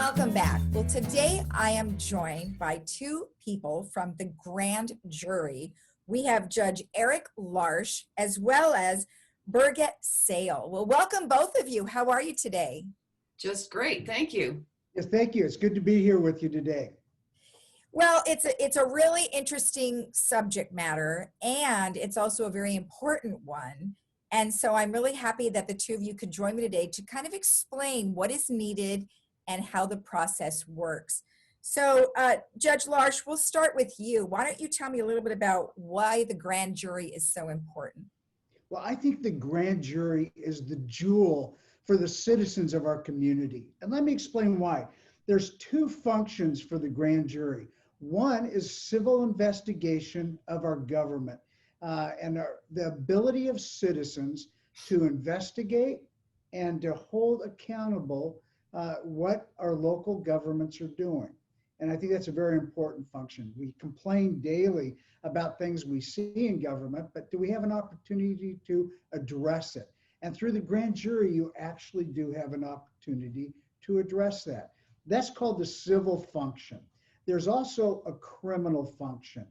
Welcome back. Well, today I am joined by two people from the grand jury. We have Judge Eric Larsch as well as Birgit Sale. Well, welcome both of you. How are you today? Just great. Thank you. Yes, thank you. It's good to be here with you today. Well, it's a really interesting subject matter, and it's also a very important one. And so I'm really happy that the two of you could join me today to kind of explain what is needed and how the process works. So Judge Larsch, we'll start with you. Why don't you tell me a little bit about why the grand jury is so important? Well, I think the grand jury is the jewel for the citizens of our community. And let me explain why. There's two functions for the grand jury. One is civil investigation of our government and the ability of citizens to investigate and to hold accountable what our local governments are doing. And I think that's a very important function. We complain daily about things we see in government, but do we have an opportunity to address it? And through the grand jury, you actually do have an opportunity to address that. That's called the civil function. There's also a criminal function.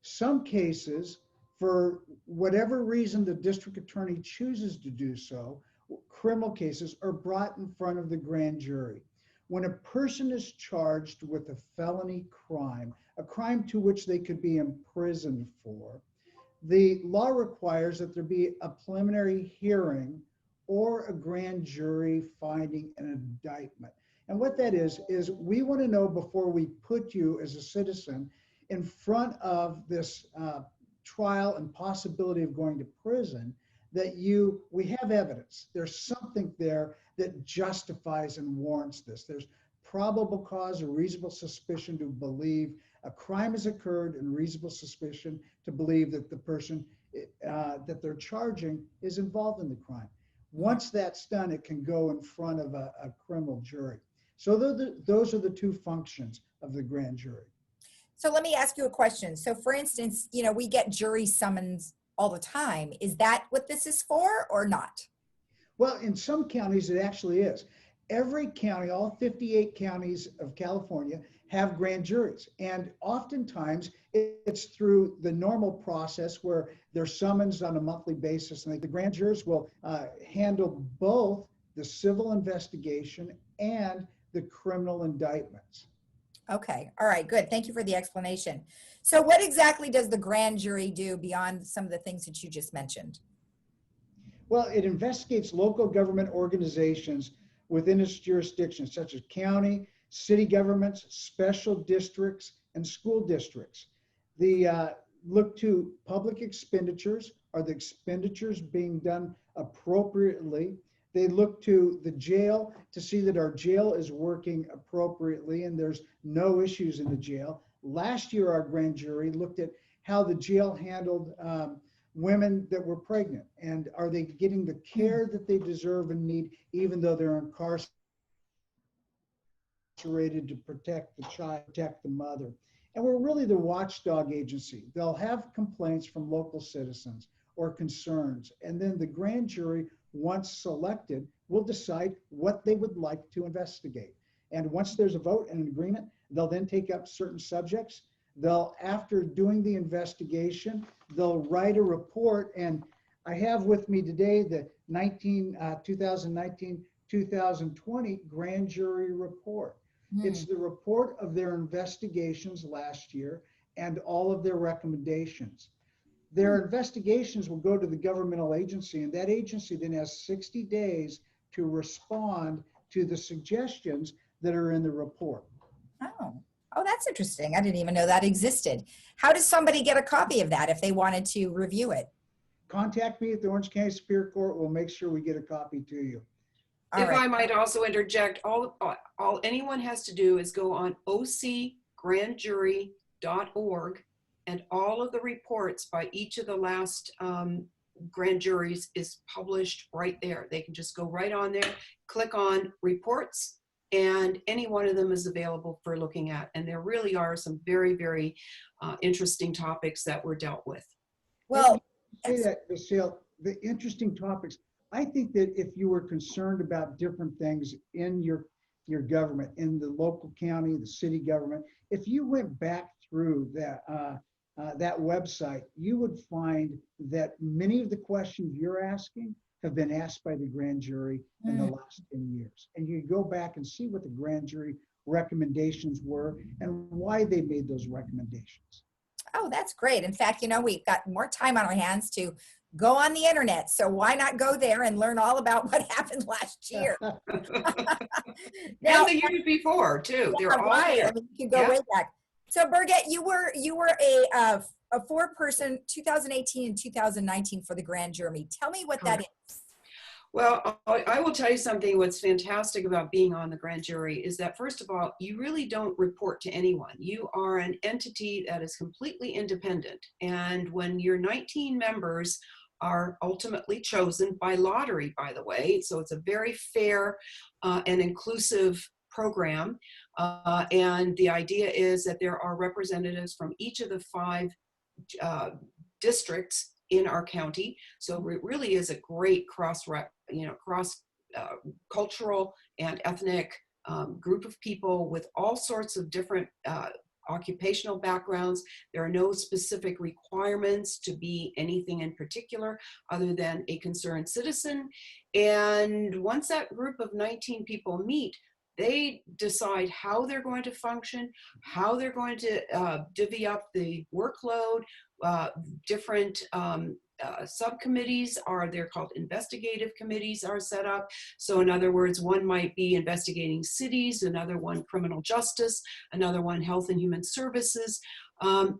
Some cases, for whatever reason the district attorney chooses to do so, criminal cases are brought in front of the grand jury. When a person is charged with a felony crime, a crime to which they could be imprisoned for, the law requires that there be a preliminary hearing or a grand jury finding an indictment. And what that is we want to know before we put you as a citizen in front of this trial and possibility of going to prison, that we have evidence. There's something there that justifies and warrants this. There's probable cause or reasonable suspicion to believe a crime has occurred and reasonable suspicion to believe that the person that they're charging is involved in the crime. Once that's done, it can go in front of a criminal jury. So those are the two functions of the grand jury. So let me ask you a question. So for instance, we get jury summons all the time. Is that what this is for or not? Well, in some counties, it actually is. Every county, all 58 counties of California have grand juries. And oftentimes it's through the normal process where they're summoned on a monthly basis. And the grand jurors will handle both the civil investigation and the criminal indictments. Okay. All right. Good. Thank you for the explanation. So what exactly does the grand jury do beyond some of the things that you just mentioned? Well, it investigates local government organizations within its jurisdiction, such as county, city governments, special districts, and school districts. They look to public expenditures. Are the expenditures being done appropriately? They look to the jail to see that our jail is working appropriately and there's no issues in the jail. Last year, our grand jury looked at how the jail handled women that were pregnant, and are they getting the care that they deserve and need, even though they're incarcerated to protect the child, protect the mother. And we're really the watchdog agency. They'll have complaints from local citizens or concerns, and then the grand jury, once selected, will decide what they would like to investigate. And once there's a vote and an agreement, they'll then take up certain subjects. After doing the investigation, they'll write a report. And I have with me today the 2019-2020 grand jury report. It's the report of their investigations last year and all of their recommendations. Their investigations will go to the governmental agency, and that agency then has 60 days to respond to the suggestions that are in the report. Oh, that's interesting. I didn't even know that existed. How does somebody get a copy of that if they wanted to review it? Contact me at the Orange County Superior Court. We'll make sure we get a copy to you. If I might also interject, all anyone has to do is go on ocgrandjury.org, and all of the reports by each of the last grand juries is published right there. They can just go right on there, click on reports, and any one of them is available for looking at. And there really are some very, very interesting topics that were dealt with. Well, say that, Michelle, the interesting topics. I think that if you were concerned about different things in your your government in the local county, the city government. If you went back through that website, you would find that many of the questions you're asking have been asked by the grand jury in the last 10 years. And you go back and see what the grand jury recommendations were and why they made those recommendations. Oh, that's great. In fact, we've got more time on our hands to go on the internet. So why not go there and learn all about what happened last year? Now, And the years before too. yeah, They're all right. there. I mean, you can go Yeah. way back. So Birgit, you were a four-person 2018 and 2019 for the grand jury. Tell me what that is. Well, I will tell you something. What's fantastic about being on the grand jury is that, first of all, you really don't report to anyone. You are an entity that is completely independent. And when your 19 members are ultimately chosen by lottery, by the way, so it's a very fair and inclusive program. And the idea is that there are representatives from each of the 5 districts in our county. So it really is a great cross cultural and ethnic group of people with all sorts of different occupational backgrounds. There are no specific requirements to be anything in particular other than a concerned citizen. And once that group of 19 people meet, they decide how they're going to function, how they're going to divvy up the workload. Different subcommittees they're called investigative committees are set up. So in other words, one might be investigating cities, another one criminal justice, another one health and human services.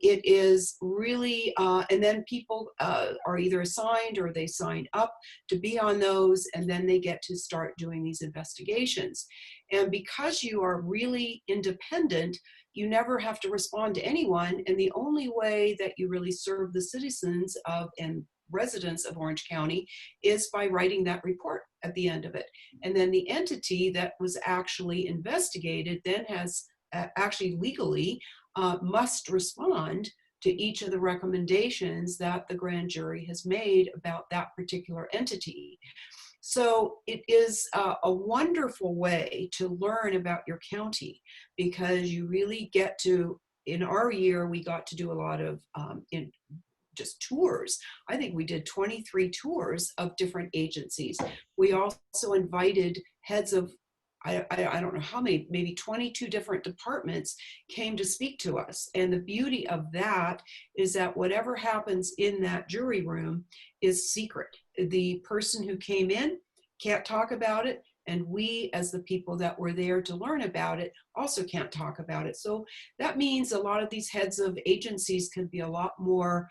It is really, and then people are either assigned or they sign up to be on those, and then they get to start doing these investigations. And because you are really independent, you never have to respond to anyone. And the only way that you really serve the citizens and residents of Orange County is by writing that report at the end of it. And then the entity that was actually investigated then has actually legally must respond to each of the recommendations that the grand jury has made about that particular entity. So it is a wonderful way to learn about your county, because you really get to, in our year, we got to do a lot of just tours. I think we did 23 tours of different agencies. We also invited heads of, I don't know how many, maybe 22 different departments came to speak to us. And the beauty of that is that whatever happens in that jury room is secret. The person who came in can't talk about it, and we, as the people that were there to learn about it, also can't talk about it. So that means a lot of these heads of agencies can be a lot more,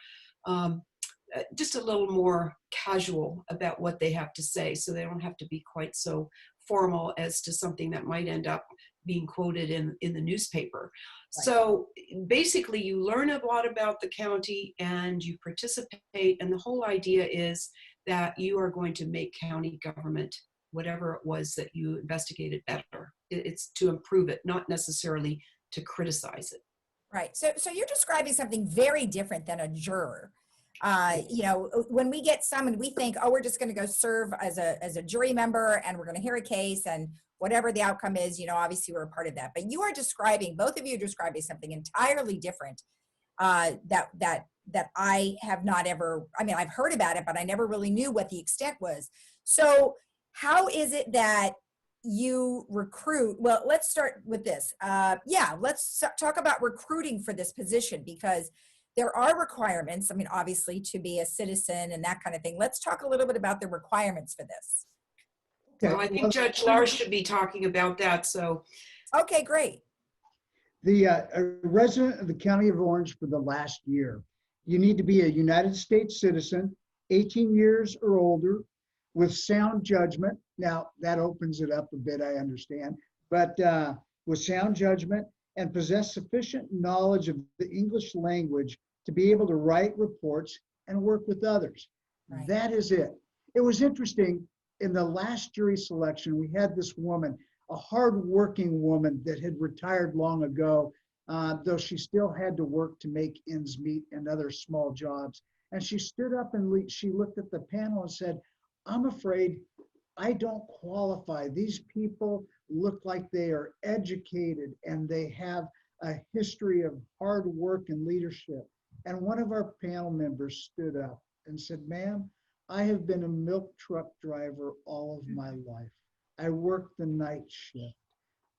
just a little more casual about what they have to say, so they don't have to be quite so formal as to something that might end up being quoted in the newspaper. Right. So basically you learn a lot about the county and you participate, and the whole idea is that you are going to make county government, whatever it was that you investigated, better. It's to improve it, not necessarily to criticize it. Right. So you're describing something very different than a juror. When we get summoned, we think, oh, we're just going to go serve as a jury member, and we're going to hear a case, and whatever the outcome is, obviously we're a part of that. But you are describing, both of you are describing something entirely different that I have not ever, I've heard about it, but I never really knew what the extent was. So how is it that you recruit? Well, let's start with this. Let's talk about recruiting for this position, because there are requirements, obviously, to be a citizen and that kind of thing. Let's talk a little bit about the requirements for this. Well, I think Judge Lars should be talking about that, so. Okay, great. A resident of the County of Orange for the last year, you need to be a United States citizen, 18 years or older, with sound judgment. Now, that opens it up a bit, I understand, but with sound judgment, and possess sufficient knowledge of the English language to be able to write reports and work with others. Right. That is it. It was interesting, in the last jury selection, we had this woman, a hardworking woman that had retired long ago, though she still had to work to make ends meet and other small jobs. And she stood up and she looked at the panel and said, I'm afraid I don't qualify. These people look like they are educated and they have a history of hard work and leadership. And one of our panel members stood up and said, "Ma'am, I have been a milk truck driver all of my life. I worked the night shift.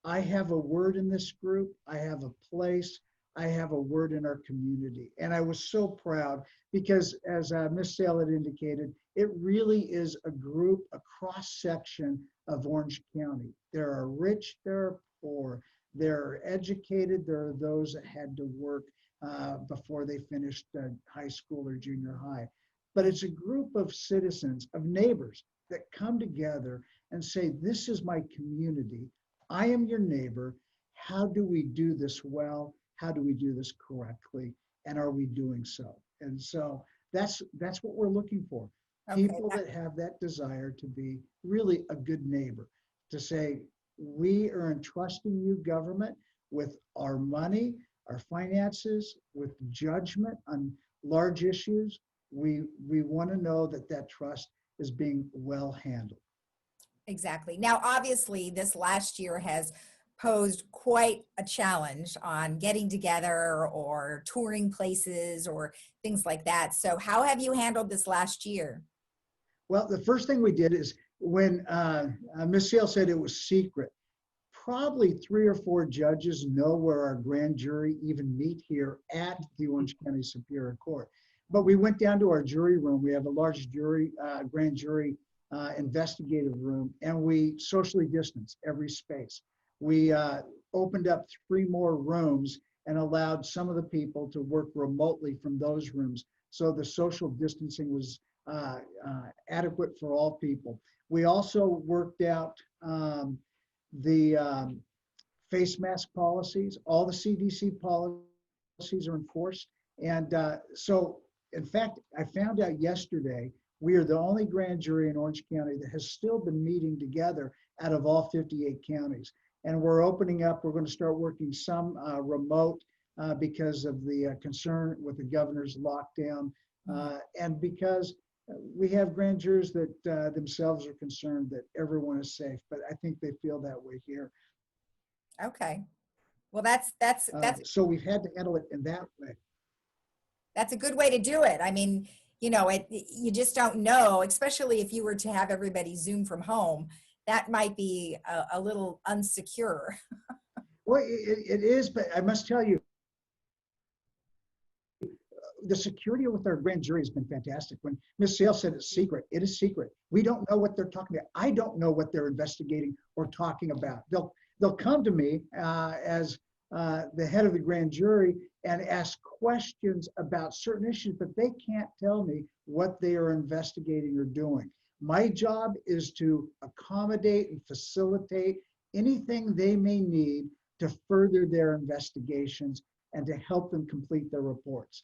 I have a word in this group. I have a place. I have a word in our community." And I was so proud because, as Ms. Sale had indicated, it really is a group, a cross section of Orange County. There are rich, there are poor, there are educated, there are those that had to work before they finished high school or junior high. But it's a group of citizens, of neighbors that come together and say, "This is my community. I am your neighbor. How do we do this well? How do we do this correctly? And are we doing so?" And so that's what we're looking for. Okay. People that have that desire to be really a good neighbor, to say, "We are entrusting you, government, with our money, our finances, with judgment on large issues. We want to know that that trust is being well handled." Exactly. Now, obviously, this last year has posed quite a challenge on getting together or touring places or things like that. So how have you handled this last year? Well, the first thing we did is when Ms. Sale said it was secret, probably 3 or 4 judges know where our grand jury even meet here at the Orange County Superior Court. But we went down to our jury room. We have a large grand jury investigative room, and we socially distanced every space. We opened up 3 more rooms and allowed some of the people to work remotely from those rooms. So the social distancing was adequate for all people. We also worked out the face mask policies. All the CDC policies are enforced. And so, in fact, I found out yesterday, we are the only grand jury in Orange County that has still been meeting together out of all 58 counties. And we're opening up, we're going to start working some remote because of the concern with the governor's lockdown. And because we have grand jurors that themselves are concerned that everyone is safe, but I think they feel that way here. Okay. Well, that's so we've had to handle it in that way. that's a good way to do it. I mean, you know, you just don't know, especially if you were to have everybody Zoom from home, that might be a little unsecure. Well, it is, but I must tell you, the security with our grand jury has been fantastic. When Ms. Sale said it's secret, it is secret. We don't know what they're talking about. I don't know what they're investigating or talking about. They'll come to me as the head of the grand jury and ask questions about certain issues, but they can't tell me what they are investigating or doing. My job is to accommodate and facilitate anything they may need to further their investigations and to help them complete their reports.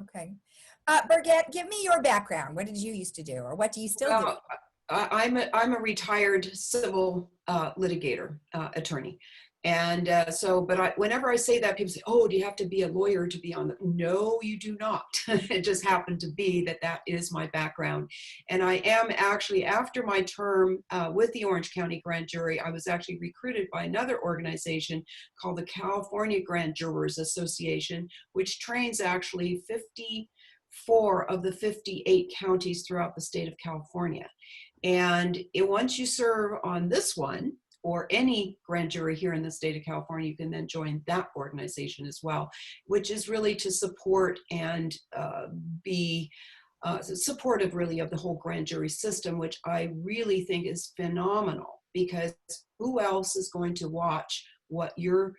Okay. Birgit, give me your background. What did you used to do, or what do you still do? I'm a retired civil litigator, attorney. And whenever I say that, people say, "Oh, do you have to be a lawyer to be on the?" No, you do not. It just happened to be that is my background. And I am actually, after my term with the Orange County Grand Jury, I was actually recruited by another organization called the California Grand Jurors Association, which trains actually 54 of the 58 counties throughout the state of California. And once you serve on this one, or any grand jury here in the state of California, you can then join that organization as well, which is really to support and be supportive really of the whole grand jury system, which I really think is phenomenal, because who else is going to watch what your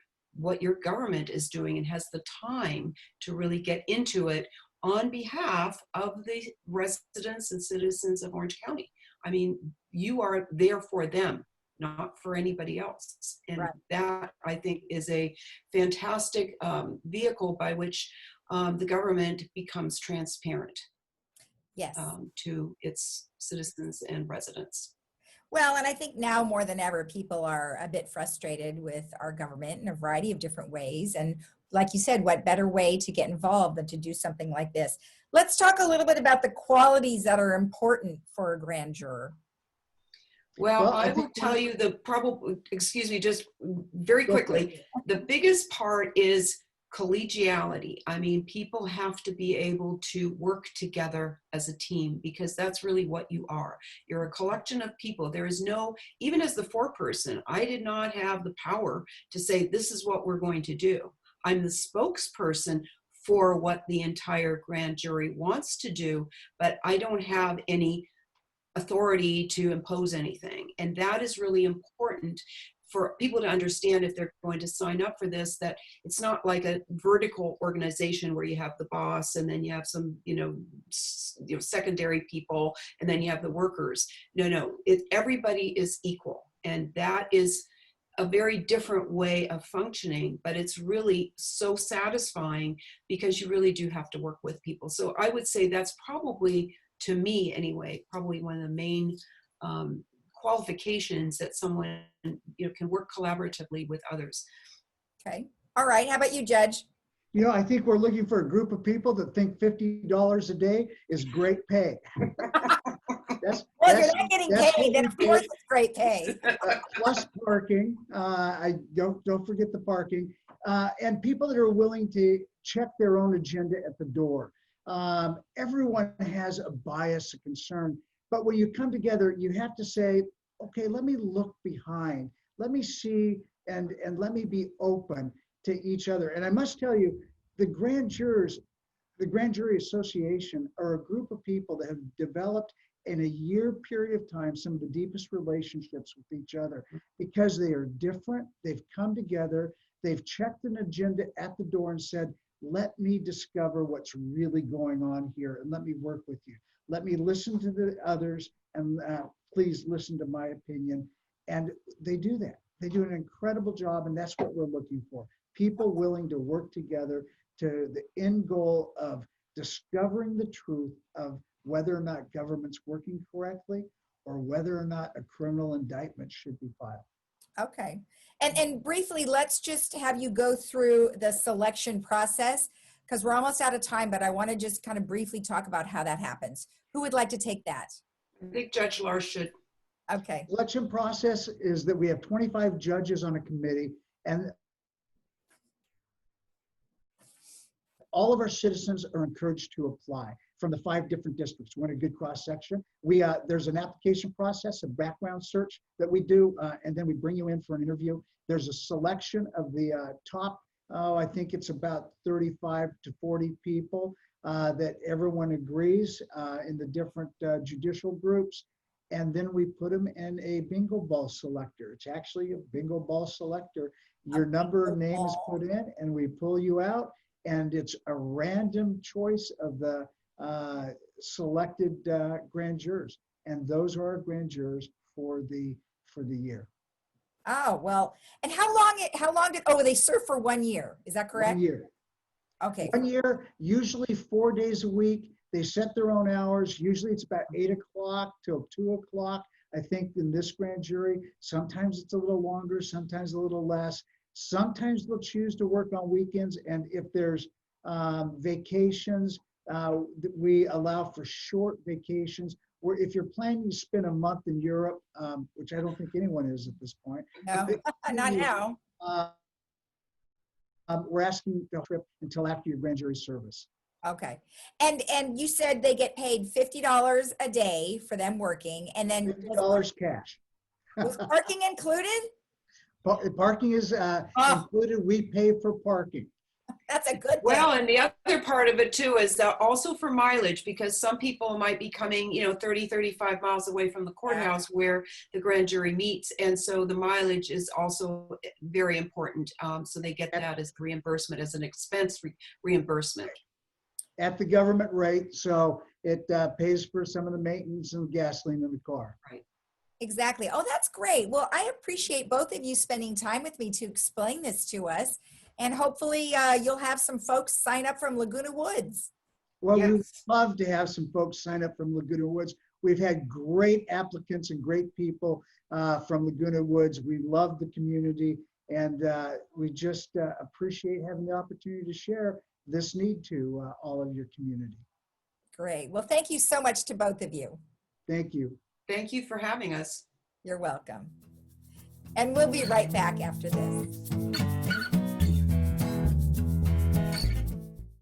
government is doing and has the time to really get into it on behalf of the residents and citizens of Orange County? I mean, you are there for them, not for anybody else. And Right. That, I think, is a fantastic vehicle by which the government becomes transparent Yes. to its citizens and residents. Well, and I think now more than ever, people are a bit frustrated with our government in a variety of different ways. And like you said, what better way to get involved than to do something like this? Let's talk a little bit about the qualities that are important for a grand juror. Well, Well, I I will think tell you the probably, excuse me, just very go for it. quickly, the biggest part is collegiality. I mean, people have to be able to work together as a team because that's really what you are. You're a collection of people. There is no, even as the foreperson, I did not have the power to say, this is what we're going to do. I'm the spokesperson for what the entire grand jury wants to do, but I don't have any authority to impose anything. And that is really important for people to understand if they're going to sign up for this, that it's not like a vertical organization where you have the boss and then you have some, secondary people and then you have the workers. No, everybody is equal. And that is a very different way of functioning, but it's really so satisfying because you really do have to work with people. So I would say that's probably, to me anyway, probably one of the main qualifications that someone can work collaboratively with others. Okay. All right. How about you, Judge? I think we're looking for a group of people that think $50 a day is great pay. Well, you're not getting that's paid, what then we of do. course it's great pay. Plus parking. I don't forget the parking, and people that are willing to check their own agenda at the door. Everyone has a bias, a concern, but when you come together, you have to say, okay, let me look behind, let me see, and let me be open to each other. And I must tell you, the grand jurors, the Grand Jury Association are a group of people that have developed in a year period of time some of the deepest relationships with each other because they are different. They've come together. They've checked an agenda at the door and said, let me discover what's really going on here and let me work with you. Let me listen to the others and please listen to my opinion. And they do that. They do an incredible job, and that's what we're looking for. People willing to work together to the end goal of discovering the truth of whether or not government's working correctly or whether or not a criminal indictment should be filed. Okay. And briefly, let's just have you go through the selection process because we're almost out of time, but I want to just kind of briefly talk about how that happens. Who would like to take that? I think Judge Lars should. Okay. Selection process is that we have 25 judges on a committee, and all of our citizens are encouraged to apply from the 5 different districts. We want a good cross section. There's an application process, a background search that we do, and then we bring you in for an interview. There's a selection of the top, I think it's about 35 to 40 people that everyone agrees in the different judicial groups. And then we put them in a bingo ball selector. It's actually a bingo ball selector. Your number and name is put in and we pull you out, and it's a random choice of the selected grand jurors. And those are our grand jurors for the year. Oh, well, and how long they serve for 1 year. Is that correct? 1 year. Okay. 1 year, usually 4 days a week. They set their own hours. Usually it's about 8 o'clock till 2 o'clock. I think in this grand jury, sometimes it's a little longer, sometimes a little less. Sometimes they'll choose to work on weekends. And if there's vacations, we allow for short vacations. Where if you're planning to spend a month in Europe, which I don't think anyone is at this point. No, not now. We're asking the trip until after your grand jury service. Okay. And you said they get paid $50 a day for them working, and then $50 cash. was parking included? Parking is included. We pay for parking. That's a good thing. Well, and the other part of it too is also for mileage, because some people might be coming, 30, 35 miles away from the courthouse where the grand jury meets. And so the mileage is also very important. So they get that as reimbursement, as an expense reimbursement. At the government rate. So it pays for some of the maintenance and gasoline in the car. Right. Exactly. Oh, that's great. Well, I appreciate both of you spending time with me to explain this to us. And hopefully you'll have some folks sign up from Laguna Woods. Well, Yes. we would love to have some folks sign up from Laguna Woods. We've had great applicants and great people from Laguna Woods. We love the community, and we just appreciate having the opportunity to share this need to all of your community. Great. Well, thank you so much to both of you. Thank you. Thank you for having us. You're welcome. And we'll be right back after this.